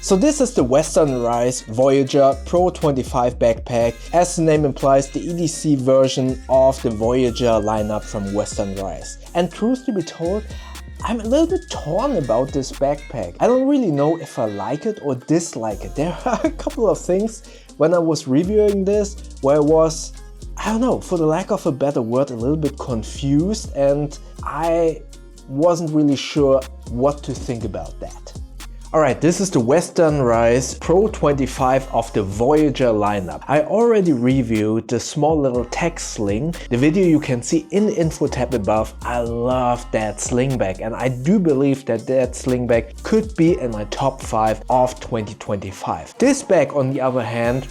So this is the Westernized Voyager Pro25 backpack. As the name implies, the EDC version of the Voyager lineup from Westernized. And truth to be told, I'm a little bit torn about this backpack. I don't really know if I like it or dislike it. There are a couple of things when I was reviewing this where I was, I don't know, for the lack of a better word, a little bit confused, and I wasn't really sure what to think about that. Alright, this is the Westernized Pro25 of the Voyager lineup. I already reviewed the small little tech sling. The video you can see in the info tab above. I love that sling bag, and I do believe that that sling bag could be in my top 5 of 2025. This bag, on the other hand,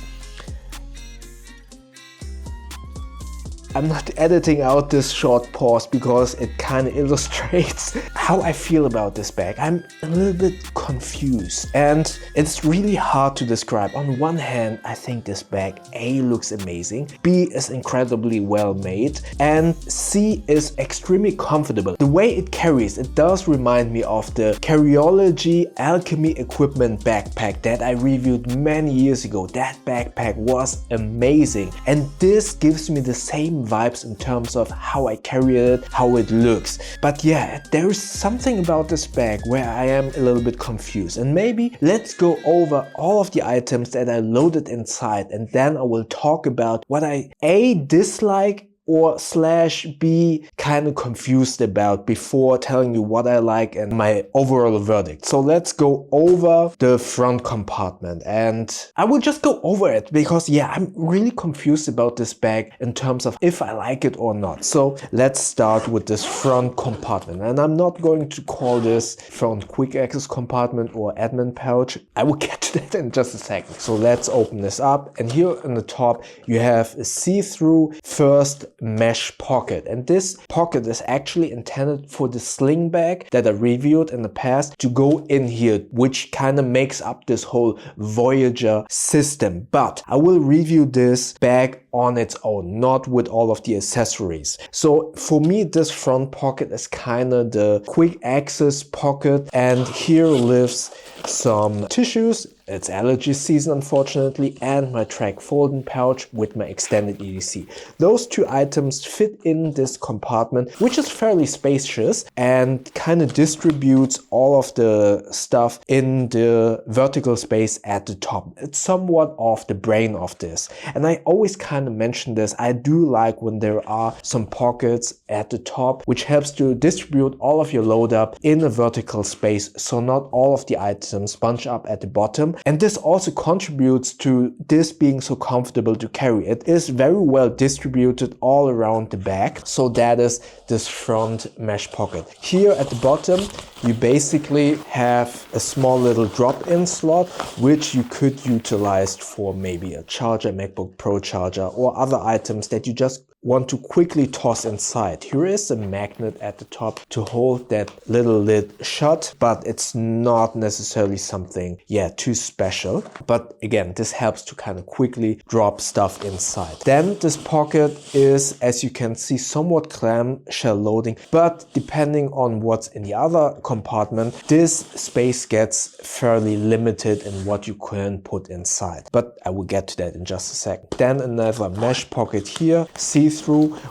I'm not editing out this short pause because it kind of illustrates how I feel about this bag. I'm a little bit confused and it's really hard to describe. On one hand, I think this bag A looks amazing, B is incredibly well made, and C is extremely comfortable. The way it carries, it does remind me of the Carryology Alchemy Equipment backpack that I reviewed many years ago. That backpack was amazing, and this gives me the same vibes in terms of how I carry it, how it looks. But yeah, there is something about this bag where I am a little bit confused, and maybe let's go over all of the items that I loaded inside, and then I will talk about what I A, dislike, or / be kind of confused about before telling you what I like and my overall verdict. So let's go over the front compartment, and I will just go over it because yeah, I'm really confused about this bag in terms of if I like it or not. So let's start with this front compartment, and I'm not going to call this front quick access compartment or admin pouch. I will get to that in just a second. So let's open this up, and here on the top you have a see-through first mesh pocket, and this pocket is actually intended for the sling bag that I reviewed in the past to go in here, which kind of makes up this whole Voyager system. But I will review this bag on its own, not with all of the accessories. So for me, this front pocket is kind of the quick access pocket, and here lives some tissues. It's allergy season, unfortunately, and my track folding pouch with my extended EDC. Those two items fit in this compartment, which is fairly spacious and kind of distributes all of the stuff in the vertical space at the top. It's somewhat of the brain of this. And I always kind of mention this. I do like when there are some pockets at the top, which helps to distribute all of your load up in a vertical space, so not all of the items bunch up at the bottom. And this also contributes to this being so comfortable to carry. It is very well distributed all around the back. So that is this front mesh pocket. Here at the bottom, you basically have a small little drop-in slot, which you could utilize for maybe a charger, MacBook Pro charger, or other items that you just want to quickly toss inside. Here is a magnet at the top to hold that little lid shut, but it's not necessarily something, yeah, too special. But again, this helps to kind of quickly drop stuff inside. Then this pocket is, as you can see, somewhat clamshell loading, but depending on what's in the other compartment, this space gets fairly limited in what you can put inside. But I will get to that in just a second. Then another mesh pocket here, see-through,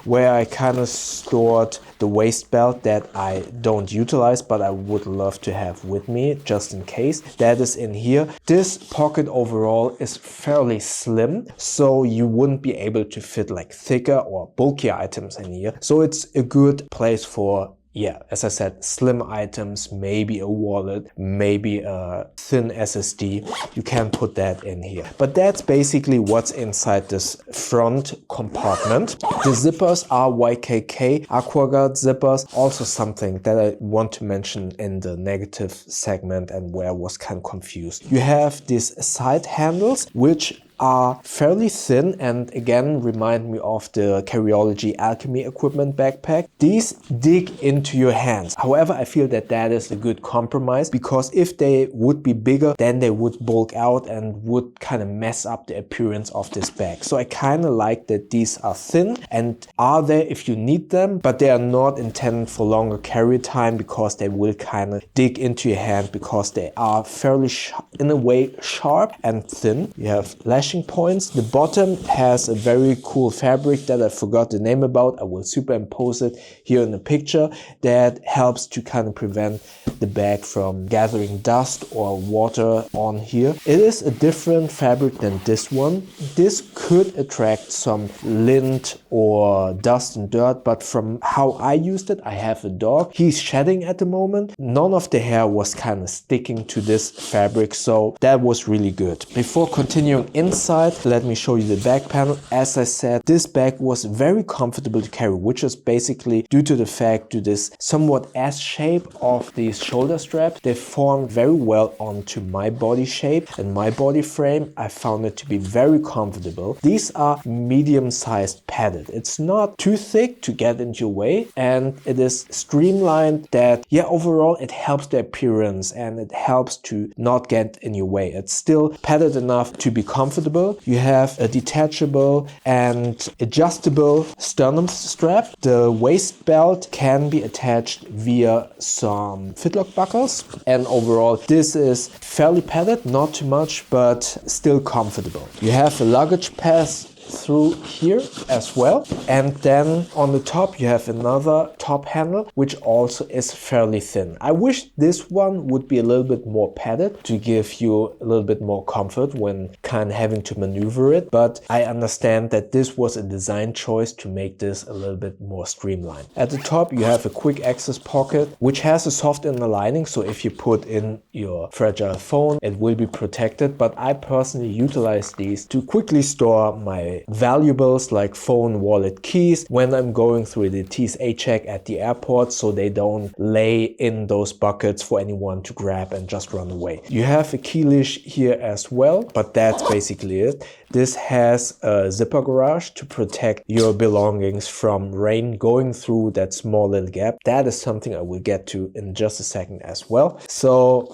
where I kind of stored the waist belt that I don't utilize, but I would love to have with me just in case. That is in here. This pocket overall is fairly slim, so you wouldn't be able to fit like thicker or bulkier items in here. So it's a good place for, yeah, as I said, slim items, maybe a wallet, maybe a thin SSD. You can put that in here. But that's basically what's inside this front compartment. The zippers are YKK AquaGuard zippers, also something that I want to mention in the negative segment and where I was kind of confused. You have these side handles, which are fairly thin and again remind me of the Carryology Alchemy Equipment backpack. These dig into your hands. However, I feel that that is a good compromise, because if they would be bigger, then they would bulk out and would kind of mess up the appearance of this bag. So I kind of like that these are thin and are there if you need them, but they are not intended for longer carry time, because they will kind of dig into your hand, because they are fairly in a way sharp and thin. You have lashing points. The bottom has a very cool fabric that I forgot the name about. I will superimpose it here in the picture. That helps to kind of prevent the bag from gathering dust or water on here. It is a different fabric than this one. This could attract some lint or dust and dirt, but from how I used it, I have a dog. He's shedding at the moment. None of the hair was kind of sticking to this fabric, so that was really good. Before continuing inside, let me show you the back panel. As I said, this bag was very comfortable to carry, which is basically due to the fact to this somewhat S shape of these shoulder straps. They form very well onto my body shape and my body frame. I found it to be very comfortable. These are medium-sized padded. It's not too thick to get into your way, and it is streamlined that, yeah, overall it helps the appearance and it helps to not get in your way. It's still padded enough to be comfortable. You have a detachable and adjustable sternum strap. The waist belt can be attached via some fitlock buckles, and overall this is fairly padded, not too much, but still comfortable. You have a luggage pass through here as well, and then on the top you have another top handle which also is fairly thin. I wish this one would be a little bit more padded to give you a little bit more comfort when kind of having to maneuver it, but I understand that this was a design choice to make this a little bit more streamlined. At the top you have a quick access pocket which has a soft inner lining, so if you put in your fragile phone it will be protected, but I personally utilize these to quickly store my valuables like phone, wallet, keys when I'm going through the TSA check at the airport, so they don't lay in those buckets for anyone to grab and just run away. You have a key leash here as well, but that's basically it. This has a zipper garage to protect your belongings from rain going through that small little gap. That is something I will get to in just a second as well. So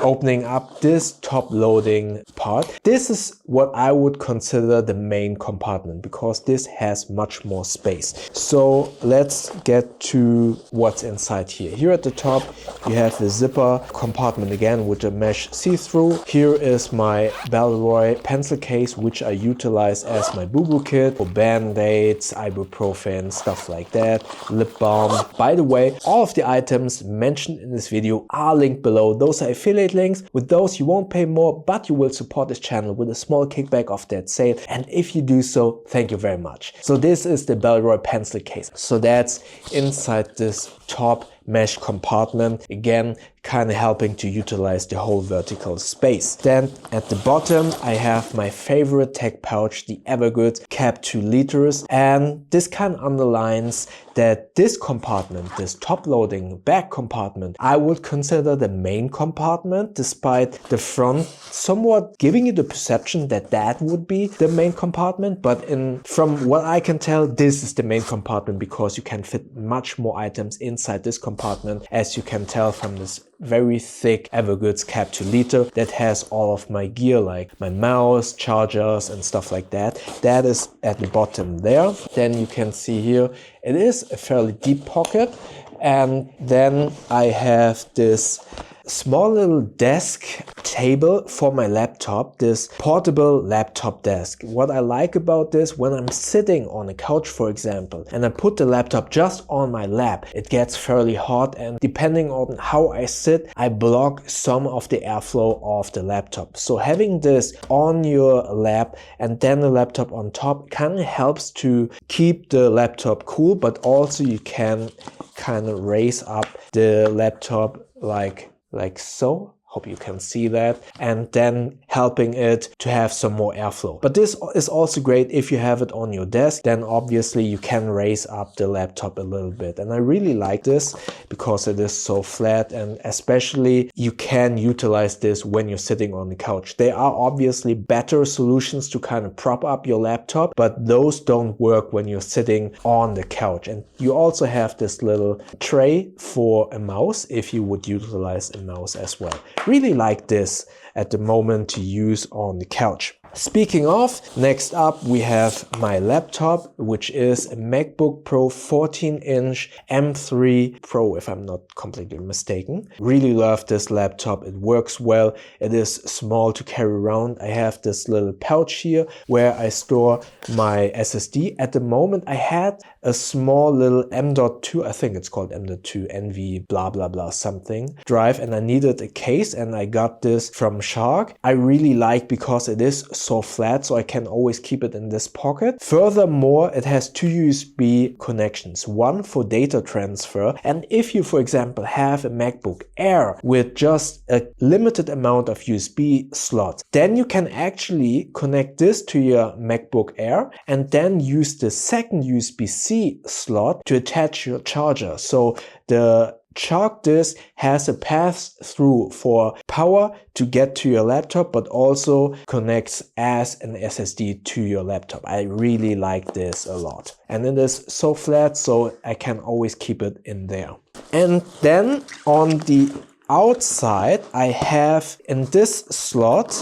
opening up this top loading part, this is what I would consider the main compartment, because this has much more space. So let's get to what's inside here. Here at the top you have the zipper compartment again with a mesh see-through. Here is my Bellroy pencil case, which I utilize as my boo-boo kit for band-aids, ibuprofen, stuff like that, lip balm. By the way, all of the items mentioned in this video are linked below. Those are affiliate links. With those you won't pay more, but you will support this channel with a small kickback of that sale, and if you do so, thank you very much. So this is the Bellroy pencil case. So that's inside this top mesh compartment, again kind of helping to utilize the whole vertical space. Then at the bottom I have my favorite tech pouch, the Evergood Cap 2 liters, and this kind of underlines that this compartment, this top loading back compartment, I would consider the main compartment, despite the front somewhat giving you the perception that that would be the main compartment, but from what I can tell, this is the main compartment, because you can fit much more items inside this compartment, as you can tell from this very thick Evergood's Cap 2 liter that has all of my gear, like my mouse, chargers and stuff like that. That is at the bottom there. Then you can see here it is a fairly deep pocket, and then I have this small little desk table for my laptop, this portable laptop desk. What I like about this, when I'm sitting on a couch for example and I put the laptop just on my lap, it gets fairly hot, and depending on how I sit I block some of the airflow of the laptop. So having this on your lap and then the laptop on top kind of helps to keep the laptop cool, but also you can kind of raise up the laptop like so. hope you can see that, and then helping it to have some more airflow. But this is also great if you have it on your desk, then obviously you can raise up the laptop a little bit. And I really like this because it is so flat, and especially you can utilize this when you're sitting on the couch. There are obviously better solutions to kind of prop up your laptop, but those don't work when you're sitting on the couch. And you also have this little tray for a mouse if you would utilize a mouse as well. Really like this at the moment to use on the couch. Speaking of, next up we have my laptop, which is a MacBook Pro 14-inch M3 Pro, if I'm not completely mistaken. Really love this laptop. It works well. It is small to carry around. I have this little pouch here where I store my SSD. At the moment I had a small little M.2, I think it's called M.2 NV blah blah blah something drive, and I needed a case, and I got this from Shark. I really like because it is so flat, so I can always keep it in this pocket. Furthermore, it has two USB connections, one for data transfer, and if you, for example, have a MacBook Air with just a limited amount of USB slots, then you can actually connect this to your MacBook Air and then use the second USB-C slot to attach your charger. So the Shark disk has a pass-through for power to get to your laptop, but also connects as an SSD to your laptop. I really like this a lot. And it is so flat, so I can always keep it in there. And then on the outside, I have in this slot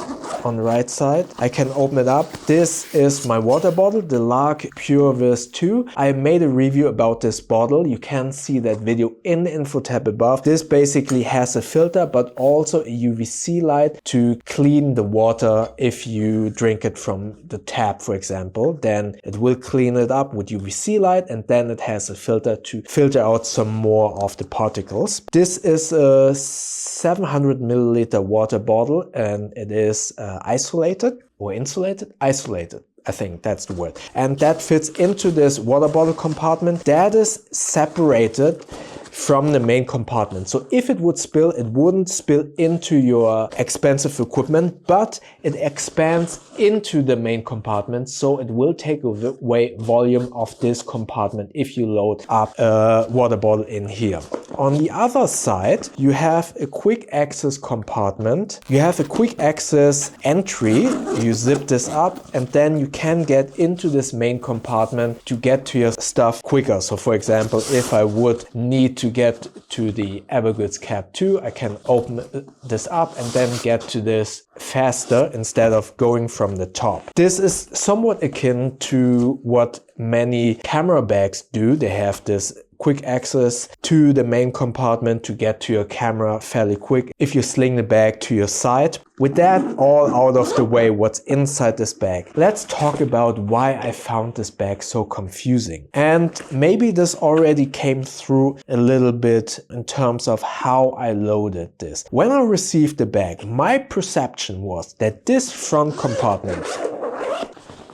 on the right side, I can open it up. This is my water bottle, the Lark Pure Vis 2. I made a review about this bottle. You can see that video in the info tab above. This basically has a filter, but also a UVC light to clean the water. If you drink it from the tap, for example, then it will clean it up with UVC light, and then it has a filter to filter out some more of the particles. This is a 700 milliliter water bottle, and it is isolated or insulated? Isolated. I think that's the word. And that fits into this water bottle compartment that is separated from the main compartment. So if it would spill, it wouldn't spill into your expensive equipment, but it expands into the main compartment, so it will take away volume of this compartment if you load up a water bottle in here. On the other side, you have a quick access compartment. You have a quick access entry. You zip this up, and then you can get into this main compartment to get to your stuff quicker. So for example, if I would need to get to the Evergoods Cap 2, I can open this up and then get to this faster instead of going from the top. This is somewhat akin to what many camera bags do. They have this quick access to the main compartment to get to your camera fairly quick if you sling the bag to your side. With that all out of the way, what's inside this bag, let's talk about why I found this bag so confusing. And maybe this already came through a little bit in terms of how I loaded this. When I received the bag, my perception was that this front compartment,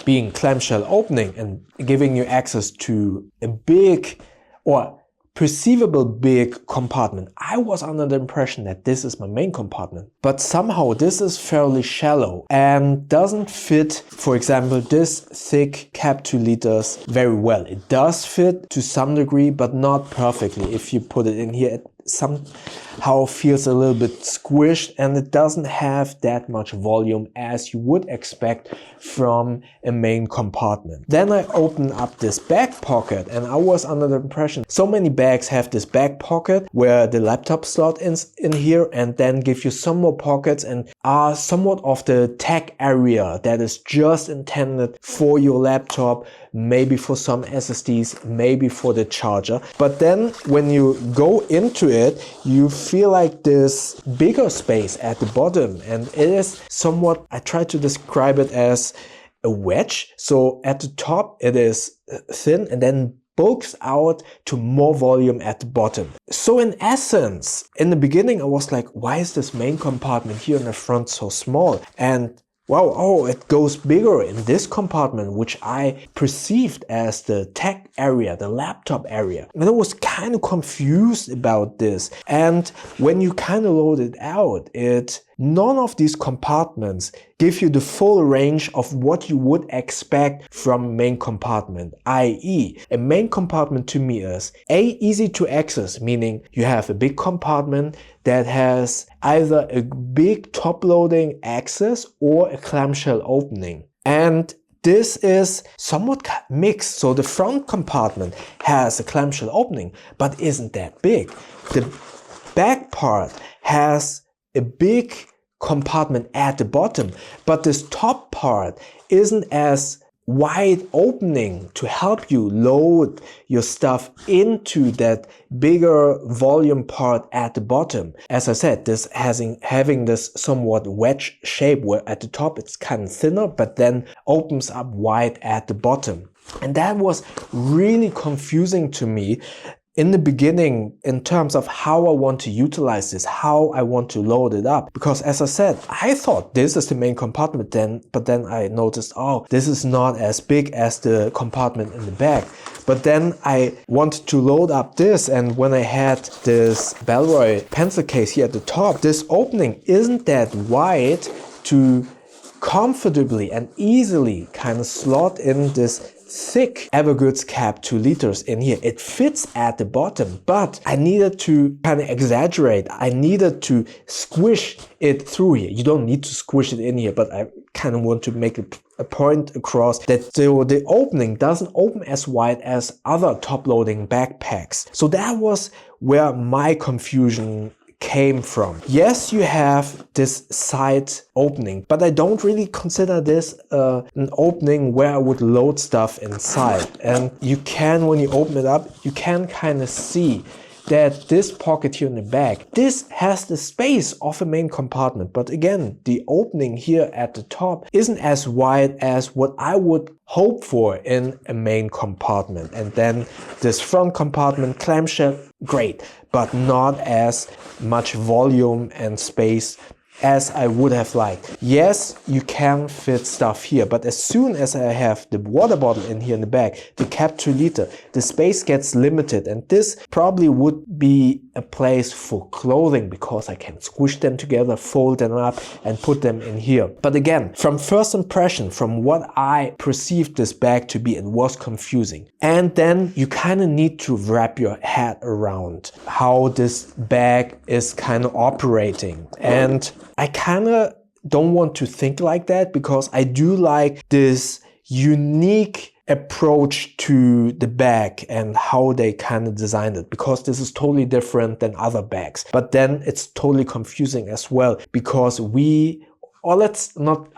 being clamshell opening and giving you access to a big or perceivable big compartment, I was under the impression that this is my main compartment. But somehow this is fairly shallow and doesn't fit, for example, this thick cap 2 liters very well. It does fit to some degree, but not perfectly. If you put it in here, it somehow feels a little bit squished, and it doesn't have that much volume as you would expect from a main compartment. Then I opened up this back pocket, and I was under the impression so many bags have this back pocket where the laptop slot is in here, and then give you some more pockets and are somewhat of the tech area that is just intended for your laptop, maybe for some SSDs, maybe for the charger. But then when you go into it, you feel like this bigger space at the bottom, and it is somewhat, I try to describe it as a wedge. So at the top it is thin and then bulks out to more volume at the bottom. So in essence, in the beginning I was like, why is this main compartment here in the front so small? And wow, oh, it goes bigger in this compartment, which I perceived as the tech area, the laptop area. And I was kind of confused about this. And when you kind of load it out, none of these compartments give you the full range of what you would expect from main compartment, i.e. a main compartment to me is easy to access, meaning you have a big compartment that has either a big top loading access or a clamshell opening. And this is somewhat mixed. So the front compartment has a clamshell opening, but isn't that big. The back part has a big compartment at the bottom, but this top part isn't as wide opening to help you load your stuff into that bigger volume part at the bottom. As I said, this having this somewhat wedge shape where at the top it's kind of thinner, but then opens up wide at the bottom. And that was really confusing to me in the beginning in terms of how I want to utilize this, how I want to load it up. Because as I said, I thought this is the main compartment but then I noticed, oh, this is not as big as the compartment in the back. But then I wanted to load up this, and when I had this Bellroy pencil case here at the top, this opening isn't that wide to comfortably and easily kind of slot in this thick Evergoods cap 2 liters in here. It fits at the bottom, but I needed to kind of exaggerate. I needed to squish it through here. You don't need to squish it in here, but I kind of want to make a point across that the opening doesn't open as wide as other top-loading backpacks. So that was where my confusion came from. Yes, you have this side opening, but I don't really consider this an opening where I would load stuff inside. And you can, when you open it up, you can kind of see that this pocket here in the back, this has the space of a main compartment. But again, the opening here at the top isn't as wide as what I would hope for in a main compartment. And then this front compartment, clamshell, great, but not as much volume and space as I would have liked. Yes, you can fit stuff here, but as soon as I have the water bottle in here in the back, the cap 2 liter, the space gets limited, and this probably would be a place for clothing because I can squish them together, fold them up and put them in here. But again, from first impression, from what I perceived this bag to be, it was confusing. And then you kind of need to wrap your head around how this bag is kind of operating. And I kind of don't want to think like that because I do like this unique approach to the bag and how they kind of designed it, because this is totally different than other bags. But then it's totally confusing as well because I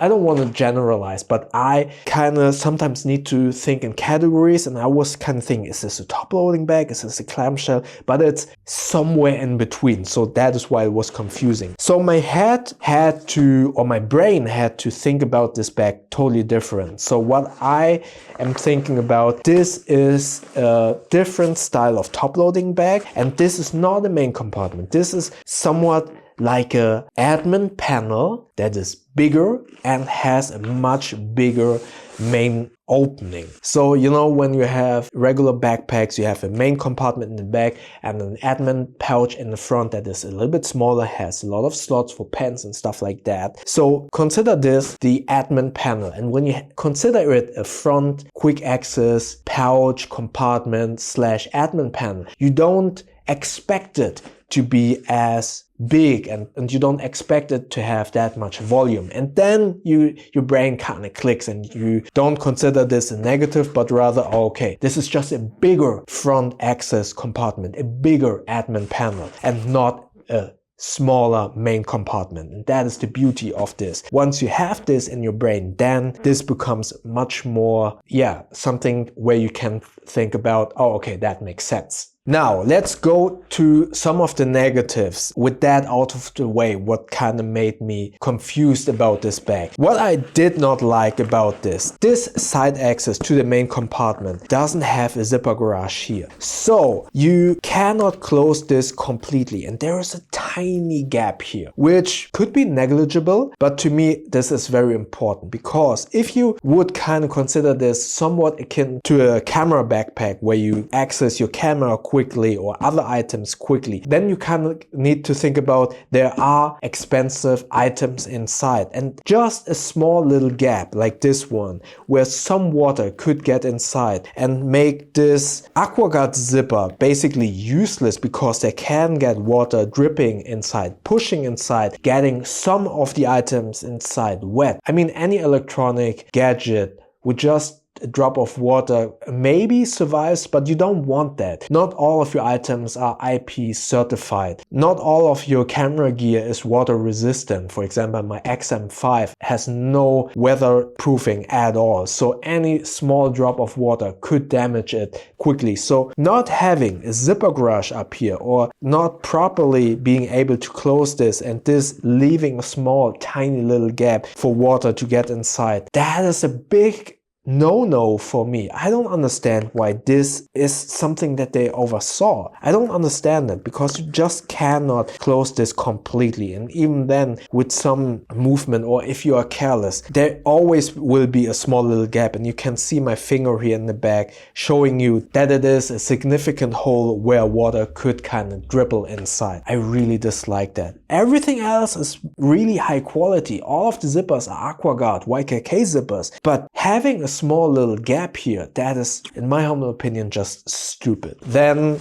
don't want to generalize, but I kind of sometimes need to think in categories, and I was kind of thinking, is this a top loading bag? Is this a clamshell? But it's somewhere in between. So that is why it was confusing. So my my brain had to think about this bag totally different. So what I am thinking about, this is a different style of top loading bag, and this is not the main compartment. This is somewhat like a admin panel that is bigger and has a much bigger main opening. So, you know, when you have regular backpacks, you have a main compartment in the back and an admin pouch in the front that is a little bit smaller, has a lot of slots for pens and stuff like that. So consider this the admin panel. And when you consider it a front quick access pouch compartment / admin panel, you don't expect it to be as big and you don't expect it to have that much volume. And then your brain kind of clicks and you don't consider this a negative, but rather, okay, this is just a bigger front access compartment, a bigger admin panel, and not a smaller main compartment. And that is the beauty of this. Once you have this in your brain, then this becomes much more, something where you can think about, oh, okay, that makes sense. Now, let's go to some of the negatives. With that out of the way, what kind of made me confused about this bag. What I did not like about this side access to the main compartment doesn't have a zipper garage here. So you cannot close this completely, and there is a tiny gap here, which could be negligible, but to me this is very important, because if you would kind of consider this somewhat akin to a camera backpack where you access your camera quickly or other items quickly, then you kind of need to think about there are expensive items inside, and just a small little gap like this one where some water could get inside and make this AquaGuard zipper basically useless, because they can get water dripping inside, pushing inside, getting some of the items inside wet. I mean, any electronic gadget with just a drop of water maybe survives, but you don't want that. Not all of your items are IP certified. Not all of your camera gear is water resistant. For example, my XM5 has no weatherproofing at all, so any small drop of water could damage it quickly. So not having a zipper garage up here, or not properly being able to close this, and this leaving a small tiny little gap for water to get inside, that is a big no for me. I don't understand why this is something that they oversaw. I don't understand it, because you just cannot close this completely, and even then with some movement, or if you are careless, there always will be a small little gap, and you can see my finger here in the back showing you that it is a significant hole where water could kind of dribble inside. I really dislike that. Everything else is really high quality. All of the zippers are AquaGuard, YKK zippers, but having a small little gap here, that is, in my humble opinion, just stupid. Then,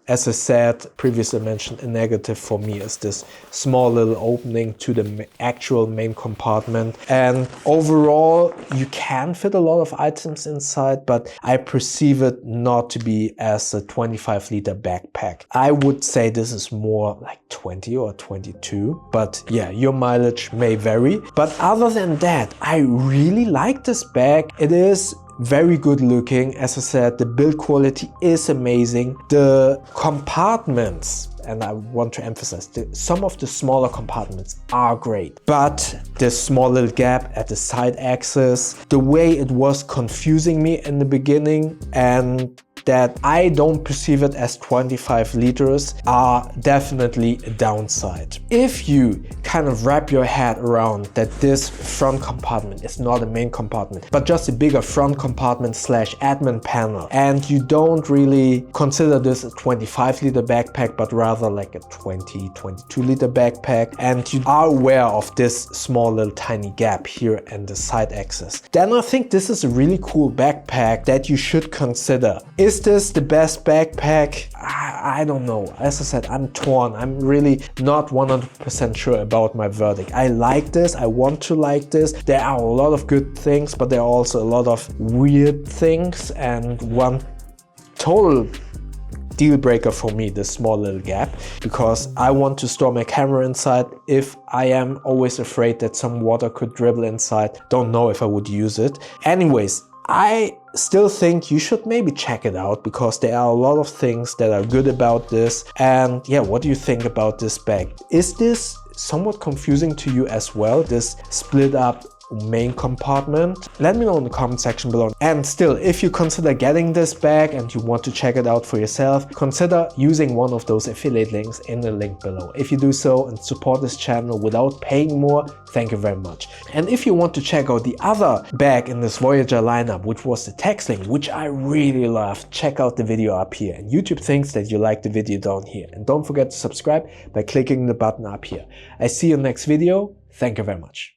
as I said, previously mentioned, a negative for me is this small little opening to the actual main compartment. And overall, you can fit a lot of items inside, but I perceive it not to be as a 25-liter backpack. I would say this is more like 20 or 22, but yeah, your mileage may vary. But other than that, I really like this bag. It is very good looking. As I said, the build quality is amazing. The compartments, and I want to emphasize, some of the smaller compartments are great, but the small little gap at the side axis, the way it was confusing me in the beginning, and that I don't perceive it as 25 liters, are definitely a downside. If you kind of wrap your head around that this front compartment is not a main compartment, but just a bigger front compartment slash admin panel, and you don't really consider this a 25-liter backpack, but rather like a 22-liter backpack, and you are aware of this small little tiny gap here in the side axis, then I think this is a really cool backpack that you should consider. Is this the best backpack? I don't know. As I said, I'm torn. I'm really not 100% sure about my verdict. I like this. I want to like this. There are a lot of good things, but there are also a lot of weird things, and one total deal breaker for me, this small little gap, because I want to store my camera inside. If I am always afraid that some water could dribble inside, don't know if I would use it. Anyways, I still think you should maybe check it out, because there are a lot of things that are good about this. And yeah, what do you think about this bag? Is this somewhat confusing to you as well, this split up main compartment? Let me know in the comment section below. And still, if you consider getting this bag and you want to check it out for yourself, consider using one of those affiliate links in the link below. If you do so and support this channel without paying more, thank you very much. And if you want to check out the other bag in this Voyager lineup, which was the TechSling, which I really loved, check out the video up here. And YouTube thinks that you like the video down here. And don't forget to subscribe by clicking the button up here. I see you in the next video. Thank you very much.